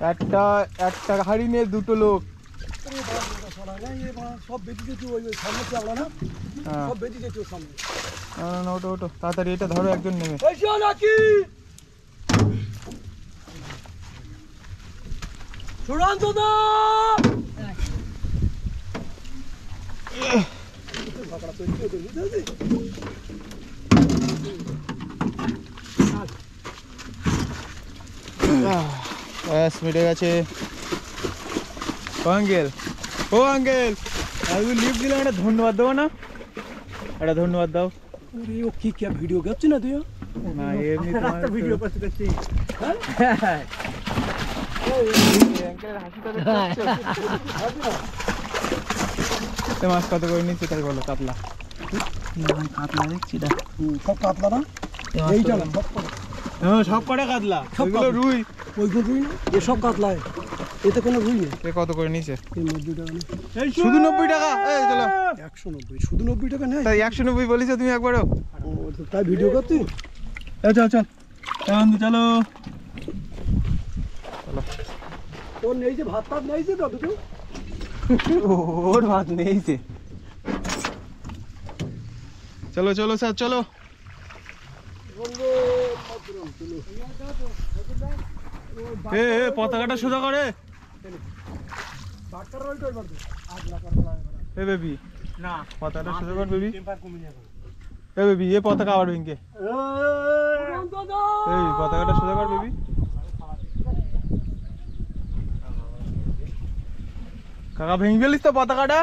একটা একটা হাড়ি নিয়ে দুটো লোক। সব বেঁচে যেত ওই সামনে চাবড়া না, সব বেঁচে যেত সামনে। না ওটো ওটো তাড়াতাড়ি, এটা ধরো একজন নেমে। নাকি চূড়ান্ত দা ব্যাস মিটে গেছে। ও আঙ্কেল, ও আঙ্কেল, আমি লিফট দিলাম, একটা ধন্যবাদ দেবো না? একটা ধন্যবাদ দাও। ও কি কি ভিডিও করছিস না তুই? না এমনি তোমার ভিডিও করতে দেখছি। মাছ কত করে নিচ্ছে তাই বলো? কাতলা কাতলা দেখছি না, সব কাতলা না, এইটা না সব কটা কাতলা, সবগুলো রুই। ওইগুলো রুই না, এসব কাতলায়, এতে কোনো রুই নেই। এ কত করে নিচ্ছে? 90 টাকা না, শুধু 90 টাকা? এই চলো 190, শুধু 90 টাকা নেই। তাই 190 বলিছো তুমি একবারও? তাই ভিডিও করতে চল চল বন্ধু চলো। তোর নেই যে ভাত টাত নেই যে তো দুটো, ওর ভাত নেইছে। চলো চলো স্যার চলো। এ পতাকাটা সোজা করে। এ বেবি না, পতাকাটা সোজা কর বেবি। এ বেবি, এ পতাকা আবার ভেঙে। এই পতাকাটা সোজা কর বেবি। কাকা ভেঙে ফেলিস তো পতাকাটা।